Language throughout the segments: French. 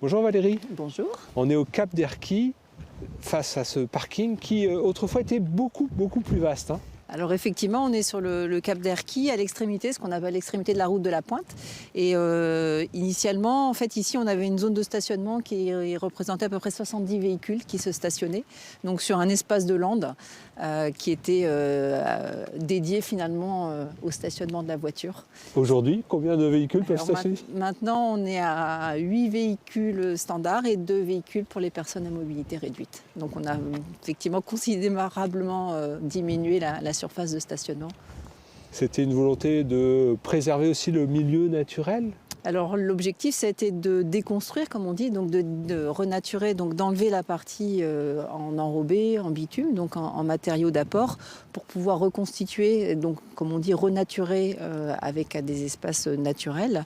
Bonjour Valérie. Bonjour. On est au Cap d'Erquy, face à ce parking qui autrefois était beaucoup plus vaste. Alors effectivement, on est sur le Cap d'Erquy, à l'extrémité, ce qu'on appelle l'extrémité de la route de la Pointe. Et initialement, en fait, ici, on avait une zone de stationnement qui représentait à peu près 70 véhicules qui se stationnaient, donc sur un espace de lande qui était dédié finalement au stationnement de la voiture. Aujourd'hui, combien de véhicules peuvent stationner ? Maintenant, on est à 8 véhicules standards et 2 véhicules pour les personnes à mobilité réduite. Donc on a effectivement considérablement diminué la surface de stationnement. C'était une volonté de préserver aussi le milieu naturel ? Alors l'objectif, ça a été de déconstruire, comme on dit, donc de renaturer, donc d'enlever la partie en enrobé, en bitume, donc en matériaux d'apport, pour pouvoir reconstituer, donc comme on dit, renaturer avec des espaces naturels.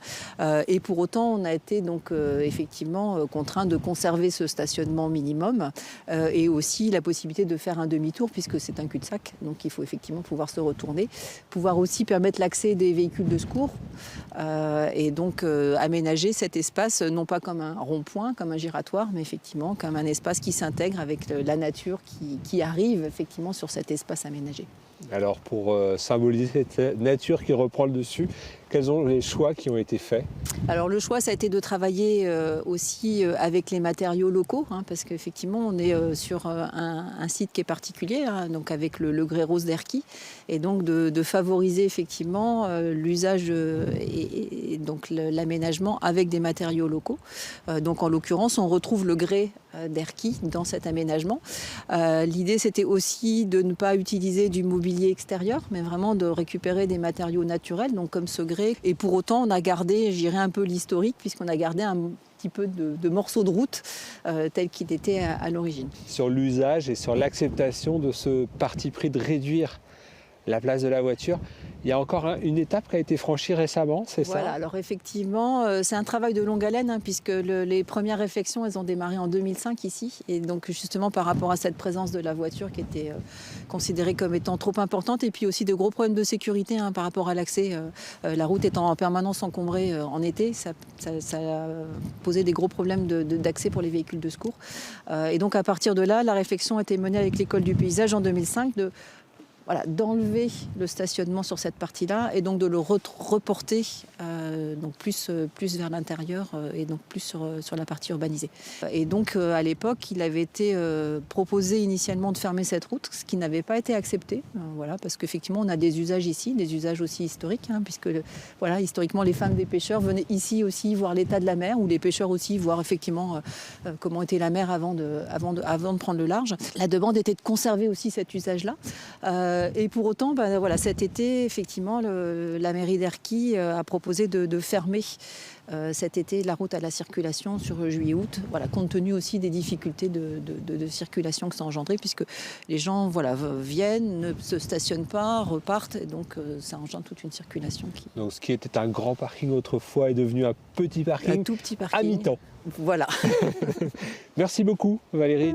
Et pour autant, on a été donc effectivement contraint de conserver ce stationnement minimum et aussi la possibilité de faire un demi-tour, puisque c'est un cul-de-sac, donc il faut effectivement pouvoir se retourner, pouvoir aussi permettre l'accès des véhicules de secours et donc aménager cet espace non pas comme un rond-point, comme un giratoire, mais effectivement comme un espace qui s'intègre avec la nature qui arrive effectivement sur cet espace aménagé. Alors pour symboliser cette nature qui reprend le dessus, quels sont les choix qui ont été faits ? Alors le choix, ça a été de travailler aussi avec les matériaux locaux, parce qu'effectivement on est sur un site qui est particulier, donc avec le grès rose d'Erquy, et donc de favoriser effectivement l'usage et donc l'aménagement avec des matériaux locaux. Donc en l'occurrence, on retrouve le grès d'Erquy dans cet aménagement. L'idée, c'était aussi de ne pas utiliser du mobilier extérieur, mais vraiment de récupérer des matériaux naturels, donc comme ce grès. Et pour autant, on a gardé, je dirais, un peu l'historique, puisqu'on a gardé un petit peu de morceaux de route tel qu'il était à l'origine. Sur l'usage et sur l'acceptation de ce parti pris de réduire la place de la voiture, il y a encore une étape qui a été franchie récemment, c'est ça ? Voilà, alors effectivement, c'est un travail de longue haleine, puisque les premières réflexions, elles ont démarré en 2005 ici. Et donc justement par rapport à cette présence de la voiture qui était considérée comme étant trop importante, et puis aussi de gros problèmes de sécurité par rapport à l'accès. La route étant en permanence encombrée en été, ça a posé des gros problèmes d'accès pour les véhicules de secours. Et donc à partir de là, la réflexion a été menée avec l'école du paysage en 2005 d'enlever le stationnement sur cette partie-là et donc de le reporter donc plus vers l'intérieur et donc plus sur la partie urbanisée. Et donc à l'époque, il avait été proposé initialement de fermer cette route, ce qui n'avait pas été accepté, parce qu'effectivement on a des usages ici, des usages aussi historiques, puisque historiquement les femmes des pêcheurs venaient ici aussi voir l'état de la mer, ou les pêcheurs aussi voir effectivement comment était la mer avant de prendre le large. La demande était de conserver aussi cet usage-là. Et pour autant, cet été, effectivement, la mairie d'Erquy a proposé de fermer cet été la route à la circulation sur juillet-août, compte tenu aussi des difficultés de circulation que ça a engendré, puisque les gens viennent, ne se stationnent pas, repartent, et donc ça engendre toute une circulation. Donc ce qui était un grand parking autrefois est devenu un petit parking, tout petit parking à mi-temps. Voilà. Merci beaucoup Valérie.